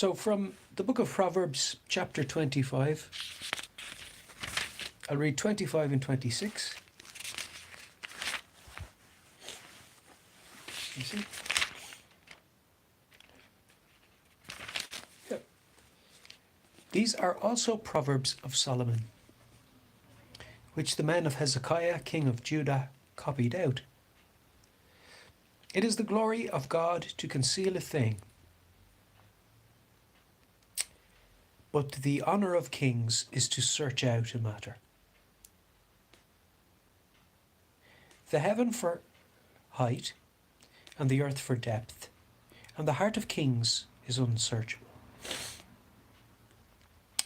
So from the book of Proverbs, chapter 25, I'll read 25 and 26. You see? Yeah. These are also Proverbs of Solomon, which the men of Hezekiah, king of Judah, copied out. It is the glory of God to conceal a thing, but the honour of kings is to search out a matter. The heaven for height, and the earth for depth, and the heart of kings is unsearchable.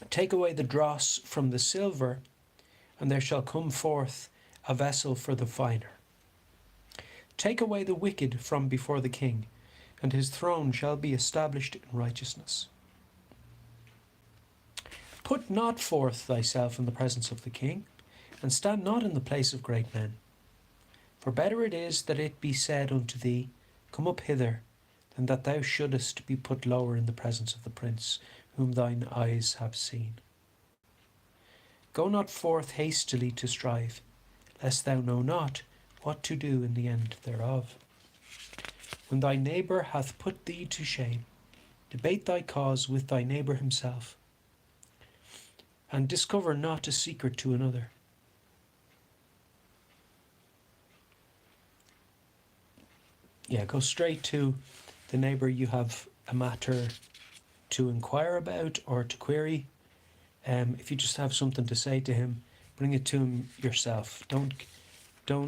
Take away the dross from the silver, and there shall come forth a vessel for the finer. Take away the wicked from before the king, and his throne shall be established in righteousness. Put not forth thyself in the presence of the king, and stand not in the place of great men. For better it is that it be said unto thee, Come up hither, than that thou shouldest be put lower in the presence of the prince, whom thine eyes have seen. Go not forth hastily to strive, lest thou know not what to do in the end thereof. When thy neighbour hath put thee to shame, debate thy cause with thy neighbour himself, and discover not a secret to another. Yeah, go straight to the neighbour you have a matter to inquire about or to query. If you just have something to say to him, bring it to him yourself. Don't tell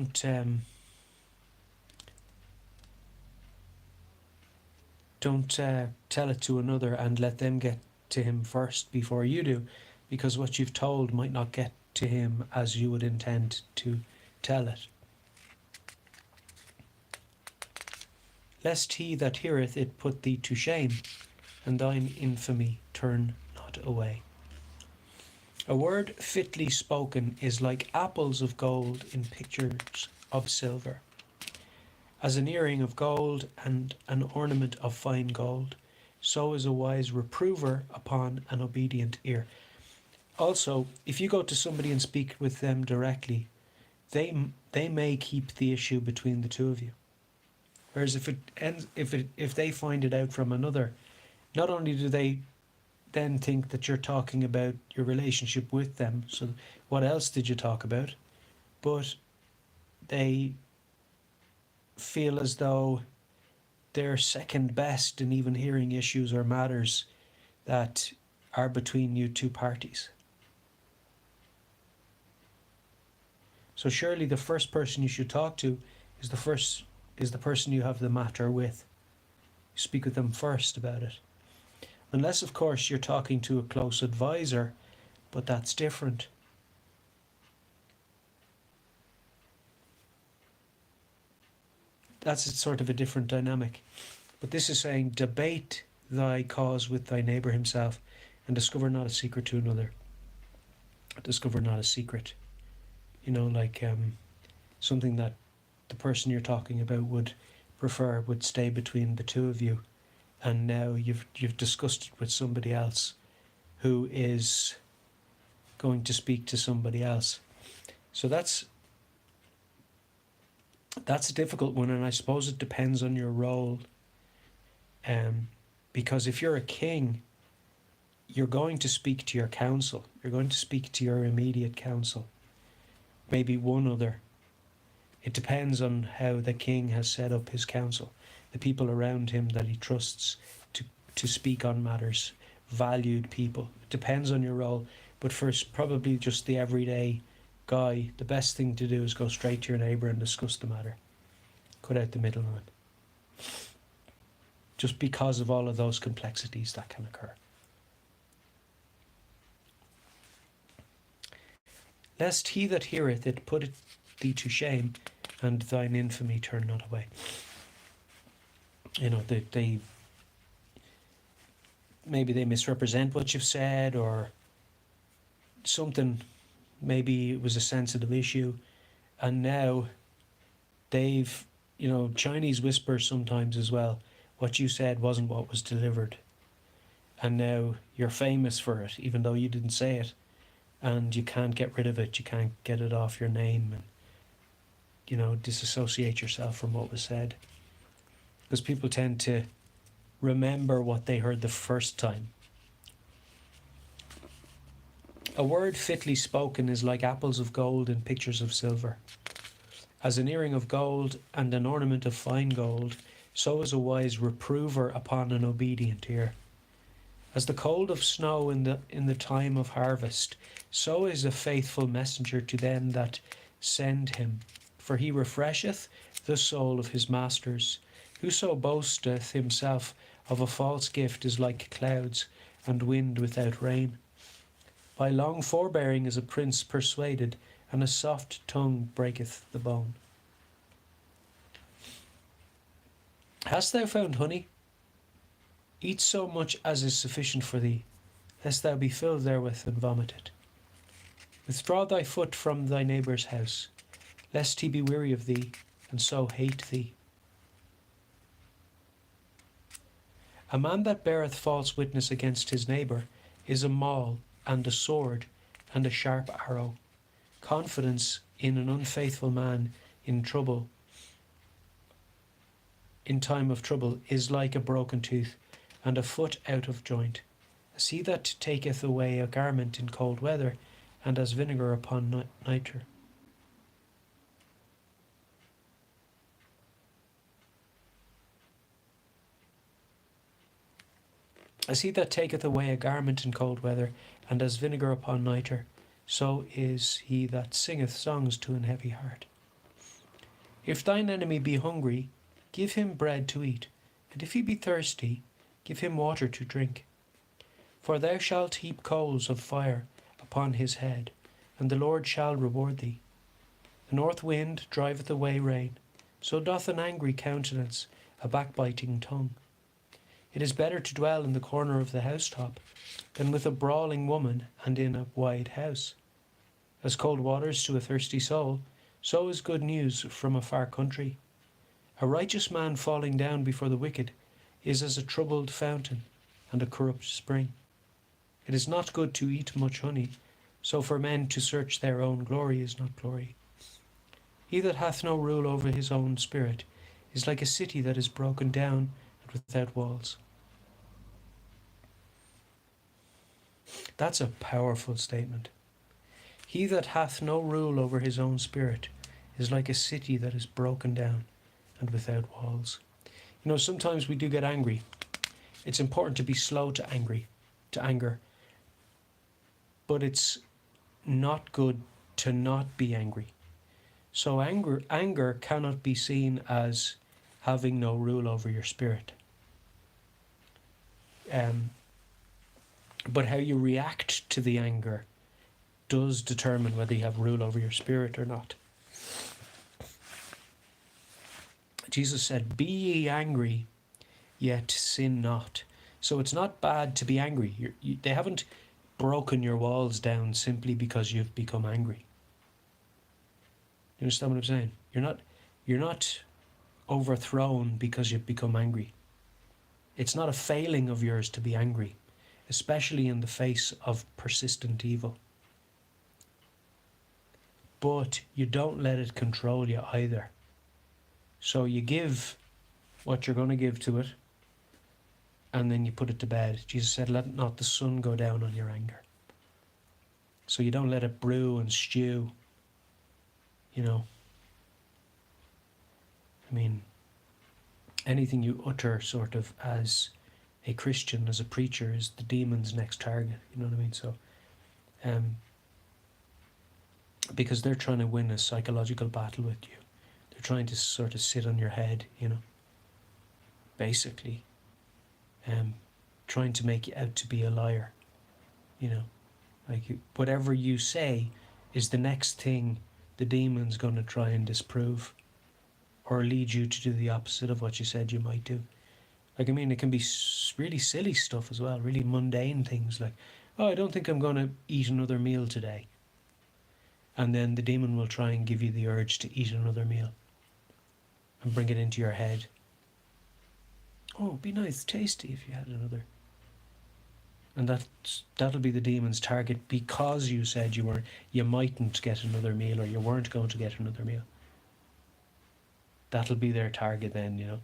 it to another and let them get to him first before you do, because what you've told might not get to him as you would intend to tell it. Lest he that heareth it put thee to shame, and thine infamy turn not away. A word fitly spoken is like apples of gold in pictures of silver. As an earring of gold and an ornament of fine gold, so is a wise reprover upon an obedient ear. Also, if you go to somebody and speak with them directly, they may keep the issue between the two of you. Whereas if they find it out from another, not only do they then think that you're talking about your relationship with them, so what else did you talk about? But they feel as though they're second best in even hearing issues or matters that are between you two parties. So surely the first person you should talk to is the person you have the matter with. You speak with them first about it. Unless, of course, you're talking to a close advisor, but that's different. That's sort of a different dynamic. But this is saying, debate thy cause with thy neighbour himself, and discover not a secret to another. Discover not a secret. You know, like something that the person you're talking about would prefer would stay between the two of you, and now you've discussed it with somebody else who is going to speak to somebody else. So that's a difficult one, and I suppose it depends on your role. Because if you're a king, you're going to speak to your council. You're going to speak to your immediate council. Maybe one other. It depends on how the king has set up his council, the people around him that he trusts to speak on matters, valued people. It depends on your role, but for probably just the everyday guy, the best thing to do is go straight to your neighbour and discuss the matter. Cut out the middleman. Just because of all of those complexities that can occur. Lest he that heareth it put thee to shame, and thine infamy turn not away. You know, they maybe they misrepresent what you've said, or something. Maybe it was a sensitive issue, and now they've, you know, Chinese whispers sometimes as well. What you said wasn't what was delivered, and now you're famous for it, even though you didn't say it, and you can't get rid of it, you can't get it off your name, and, you know, disassociate yourself from what was said. Because people tend to remember what they heard the first time. A word fitly spoken is like apples of gold in pictures of silver. As an earring of gold and an ornament of fine gold, so is a wise reprover upon an obedient ear. As the cold of snow in the time of harvest, so is a faithful messenger to them that send him. For he refresheth the soul of his masters. Whoso boasteth himself of a false gift is like clouds and wind without rain. By long forbearing is a prince persuaded, and a soft tongue breaketh the bone. Hast thou found honey? Eat so much as is sufficient for thee, lest thou be filled therewith and vomit it. Withdraw thy foot from thy neighbour's house, lest he be weary of thee, and so hate thee. A man that beareth false witness against his neighbour is a maul, and a sword, and a sharp arrow. Confidence in an unfaithful man in time of trouble, is like a broken tooth, and a foot out of joint. As he that taketh away a garment in cold weather, and as vinegar upon nitre. As he that taketh away a garment in cold weather, and as vinegar upon nitre, so is he that singeth songs to an heavy heart. If thine enemy be hungry, give him bread to eat, and if he be thirsty, give him water to drink. For thou shalt heap coals of fire upon his head, and the Lord shall reward thee. The north wind driveth away rain, so doth an angry countenance, a backbiting tongue. It is better to dwell in the corner of the housetop than with a brawling woman and in a wide house. As cold waters to a thirsty soul, so is good news from a far country. A righteous man falling down before the wicked is as a troubled fountain and a corrupt spring. It is not good to eat much honey, so for men to search their own glory is not glory. He that hath no rule over his own spirit is like a city that is broken down and without walls. That's a powerful statement. He that hath no rule over his own spirit is like a city that is broken down and without walls. You know, sometimes we do get angry. It's important to be slow to anger. But it's not good to not be angry. So anger cannot be seen as having no rule over your spirit. But how you react to the anger does determine whether you have rule over your spirit or not. Jesus said, "Be ye angry, yet sin not." So it's not bad to be angry. They haven't broken your walls down simply because you've become angry. You understand what I'm saying? You're not overthrown because you've become angry. It's not a failing of yours to be angry, especially in the face of persistent evil. But you don't let it control you either. So you give what you're going to give to it, and then you put it to bed. Jesus said, "Let not the sun go down on your anger." So you don't let it brew and stew. You know, I mean, anything you utter sort of as a Christian, as a preacher, is the demon's next target. You know what I mean? So, because they're trying to win a psychological battle with you. They're trying to sort of sit on your head, you know, basically. Trying to make you out to be a liar, you know. Like, whatever you say is the next thing the demon's going to try and disprove, or lead you to do the opposite of what you said you might do. Like, I mean, it can be really silly stuff as well, really mundane things like, "Oh, I don't think I'm going to eat another meal today." And then the demon will try and give you the urge to eat another meal and bring it into your head. "Oh, it'd be nice, tasty if you had another." And that'll be the demon's target, because you said you mightn't get another meal, or you weren't going to get another meal. That'll be their target then.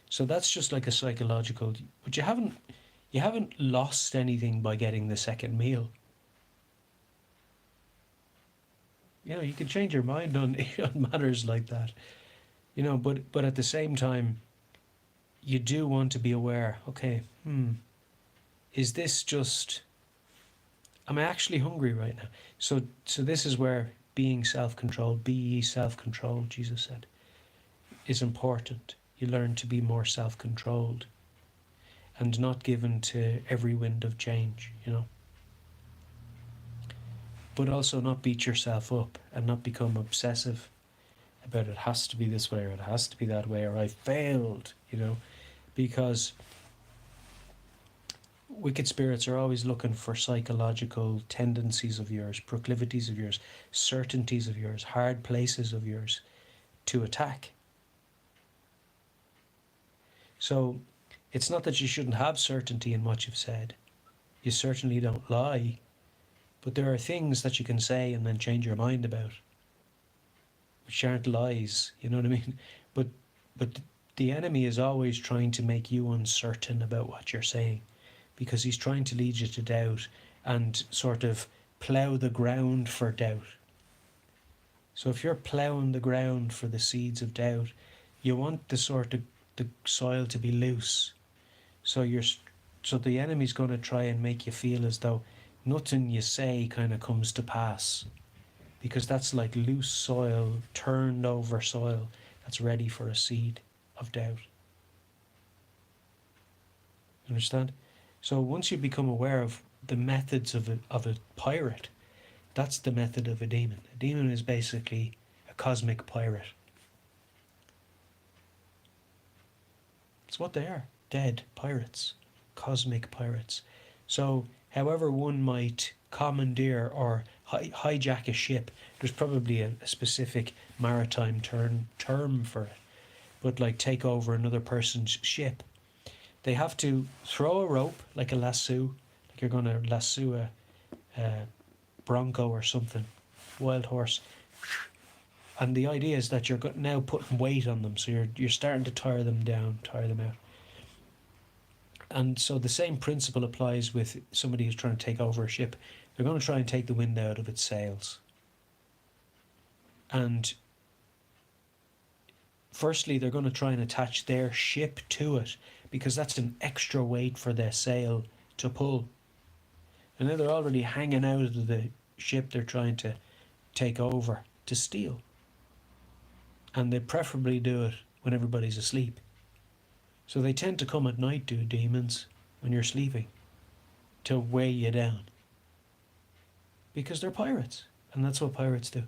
So that's just like a psychological. But you haven't lost anything by getting the second meal. You can change your mind on matters like that. But at the same time, you do want to be aware. Okay, is this just? Am I actually hungry right now? So this is where being self-controlled, be ye self-controlled, Jesus said, is important. You learn to be more self-controlled and not given to every wind of change, But also not beat yourself up and not become obsessive about it has to be this way or it has to be that way or I failed, because wicked spirits are always looking for psychological tendencies of yours, proclivities of yours, certainties of yours, hard places of yours to attack. So it's not that you shouldn't have certainty in what you've said. You certainly don't lie. But there are things that you can say and then change your mind about, which aren't lies, you know what I mean? But the enemy is always trying to make you uncertain about what you're saying, because he's trying to lead you to doubt and sort of plough the ground for doubt. So if you're ploughing the ground for the seeds of doubt, you want the soil to be loose. So the enemy's going to try and make you feel as though nothing you say kind of comes to pass, because that's like loose soil, turned over soil that's ready for a seed of doubt. Understand? So once you become aware of the methods of a pirate, that's the method of a demon. A demon is basically a cosmic pirate. It's what they are. Dead pirates. Cosmic pirates. So however one might commandeer or hijack a ship, there's probably a specific maritime term for it, but like take over another person's ship, they have to throw a rope, like a lasso, like you're going to lasso a bronco or something, wild horse, and the idea is that you're now putting weight on them, so you're starting to tire them out. And so the same principle applies with somebody who's trying to take over a ship. They're going to try and take the wind out of its sails. And firstly, they're going to try and attach their ship to it, because that's an extra weight for their sail to pull. And now they're already hanging out of the ship they're trying to take over to steal. And they preferably do it when everybody's asleep. So they tend to come at night, demons, when you're sleeping, to weigh you down. Because they're pirates, and that's what pirates do.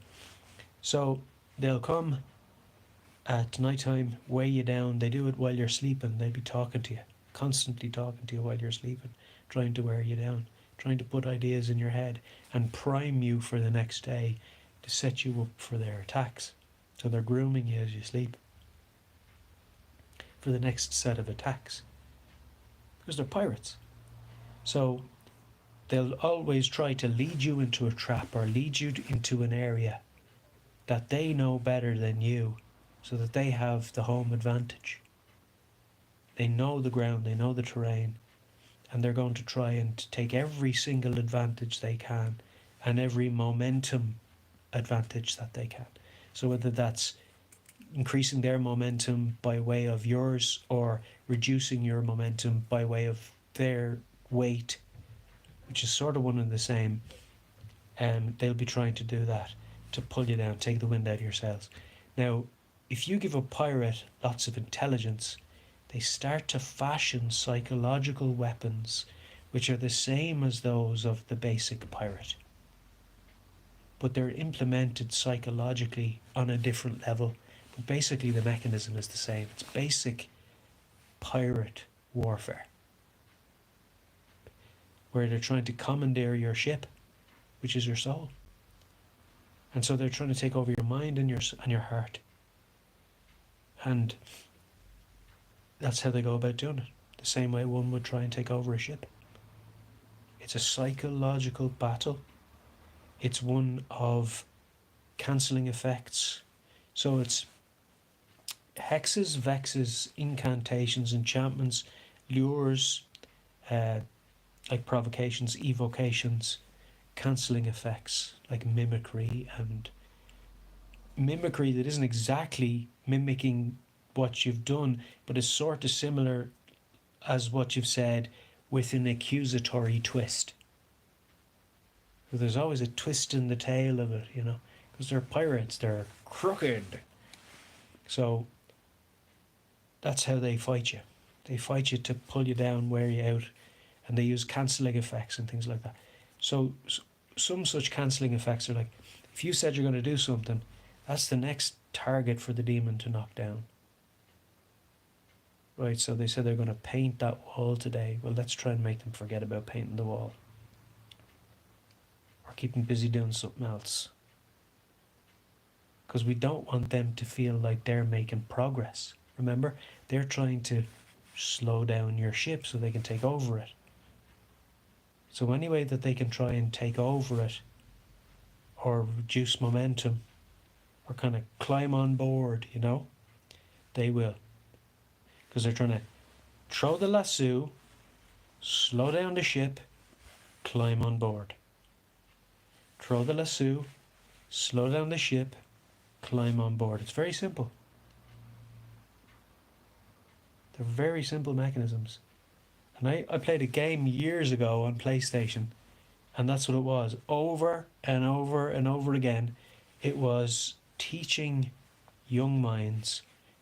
So they'll come at night time, weigh you down. They do it while you're sleeping. They'll be talking to you, constantly talking to you while you're sleeping, trying to wear you down, trying to put ideas in your head and prime you for the next day to set you up for their attacks. So they're grooming you as you sleep for the next set of attacks, because they're pirates. So they'll always try to lead you into a trap or lead you into an area that they know better than you, so that they have the home advantage. They know the ground, they know the terrain, and they're going to try and take every single advantage they can and every momentum advantage that they can. So whether that's increasing their momentum by way of yours or reducing your momentum by way of their weight, which is sort of one and the same, they'll be trying to do that to pull you down, take the wind out of your sails. Now, if you give a pirate lots of intelligence, they start to fashion psychological weapons which are the same as those of the basic pirate, but they're implemented psychologically on a different level. But basically the mechanism is the same. It's basic pirate warfare, where they're trying to commandeer your ship, which is your soul. And so they're trying to take over your mind and your heart. And that's how they go about doing it. The same way one would try and take over a ship. It's a psychological battle. It's one of cancelling effects. So it's hexes, vexes, incantations, enchantments, lures, like provocations, evocations, cancelling effects, like mimicry, and mimicry that isn't exactly mimicking what you've done, but is sort of similar as what you've said with an accusatory twist. So there's always a twist in the tail of it, because they're pirates, they're crooked. So that's how they fight you. They fight you to pull you down, wear you out, and they use cancelling effects and things like that. So some such cancelling effects are like, if you said you're going to do something, that's the next target for the demon to knock down. Right, so they said they're going to paint that wall today. Well, let's try and make them forget about painting the wall. Or keep them busy doing something else. Because we don't want them to feel like they're making progress. Remember, they're trying to slow down your ship so they can take over it. So any way that they can try and take over it, or reduce momentum, or kind of climb on board, they will. Because they're trying to throw the lasso, slow down the ship, climb on board. Throw the lasso, slow down the ship, climb on board. It's very simple. They're very simple mechanisms. And I played a game years ago on PlayStation, and that's what it was. Over and over and over again, it was teaching young minds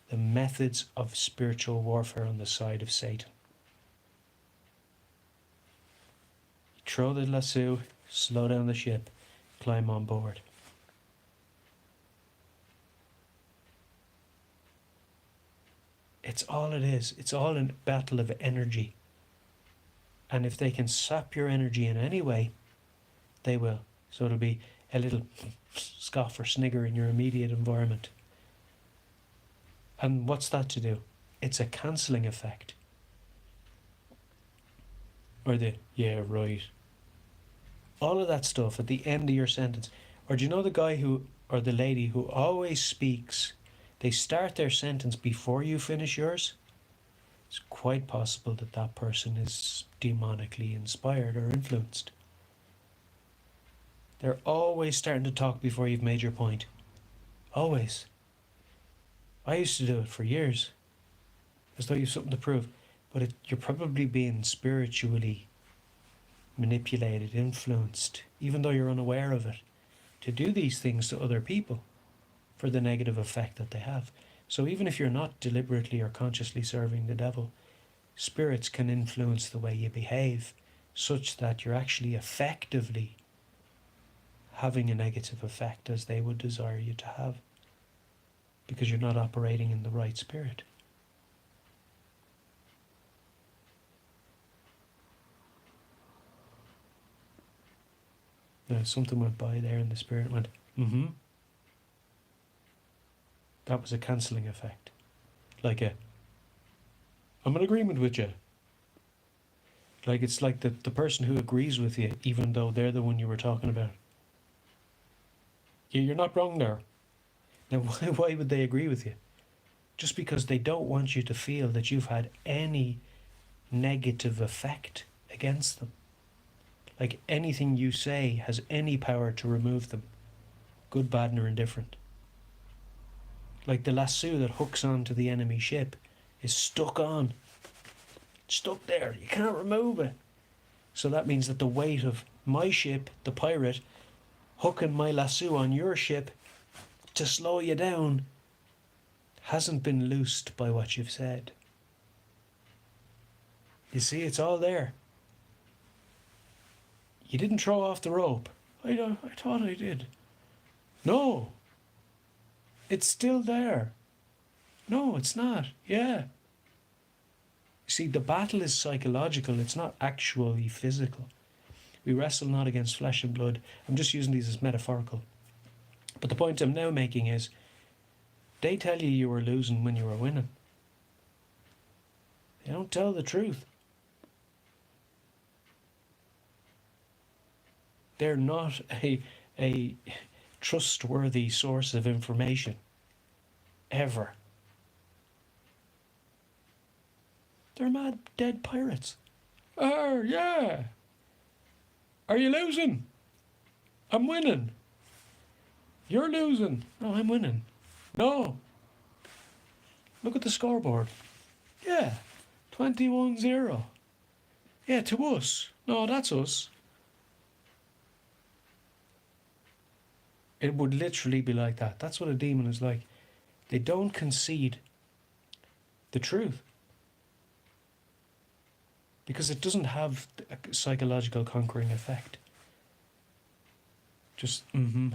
the methods of spiritual warfare on the side of Satan. Throw the lasso, slow down the ship, climb on board. It's all it is. It's all a battle of energy. And if they can sap your energy in any way, they will. So it'll be a little scoff or snigger in your immediate environment. And what's that to do? It's a cancelling effect. Or the, yeah, right. All of that stuff at the end of your sentence. Or do you know the guy who, or the lady who always speaks, they start their sentence before you finish yours? It's quite possible that that person is demonically inspired or influenced. They're always starting to talk before you've made your point. Always. I used to do it for years, as though you have something to prove. But you're probably being spiritually manipulated, influenced, even though you're unaware of it, to do these things to other people for the negative effect that they have. So even if you're not deliberately or consciously serving the devil, spirits can influence the way you behave, such that you're actually effectively having a negative effect as they would desire you to have, because you're not operating in the right spirit. Now, something went by there and the spirit went, That was a cancelling effect. Like I'm in agreement with you. Like it's like the person who agrees with you, even though they're the one you were talking about. You're not wrong there. Now, why would they agree with you? Just because they don't want you to feel that you've had any negative effect against them. Like anything you say has any power to remove them, good, bad, or indifferent. Like the lasso that hooks onto the enemy ship is stuck on. It's stuck there. You can't remove it. So that means that the weight of my ship, the pirate, hooking my lasso on your ship to slow you down hasn't been loosed by what you've said. You see, it's all there. You didn't throw off the rope. I thought I did. No. It's still there. No, it's not. Yeah. See, the battle is psychological. It's not actually physical. We wrestle not against flesh and blood. I'm just using these as metaphorical. But the point I'm now making is, they tell you were losing when you were winning. They don't tell the truth. they're not a trustworthy source of information. Ever. They're mad dead pirates. Oh, yeah. Are you losing? I'm winning. You're losing. No, I'm winning. No. Look at the scoreboard. Yeah. 21-0. Yeah, to us. No, that's us. It would literally be like that. That's what a demon is like. They don't concede the truth. Because it doesn't have a psychological conquering effect. Just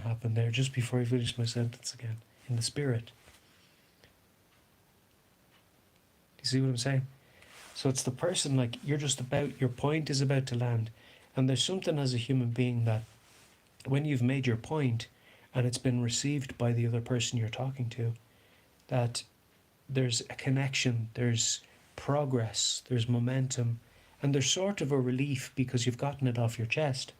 happened there just before I finished my sentence again. In the spirit. Do you see what I'm saying? So it's the person, like, you're just about, your point is about to land. And there's something as a human being that when you've made your point and it's been received by the other person you're talking to, that there's a connection, there's progress, there's momentum, and there's sort of a relief because you've gotten it off your chest.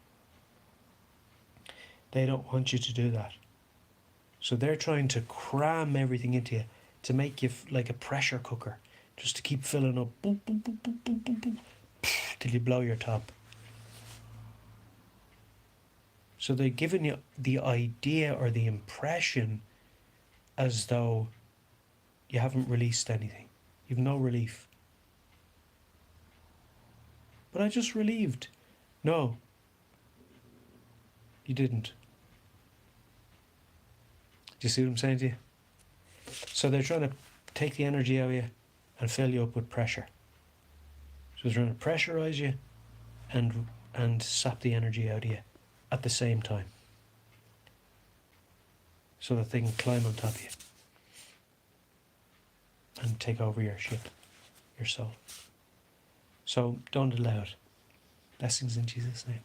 They don't want you to do that. So they're trying to cram everything into you to make you like a pressure cooker, just to keep filling up, boom, boom, boom, boom, boom, boom, boom, till you blow your top. So they're giving you the idea or the impression as though you haven't released anything. You've no relief. But I just relieved. No. You didn't. Do you see what I'm saying to you? So they're trying to take the energy out of you and fill you up with pressure. So they're trying to pressurise you and sap the energy out of you at the same time. So that they can climb on top of you and take over your ship, your soul. So don't allow it. Blessings in Jesus' name.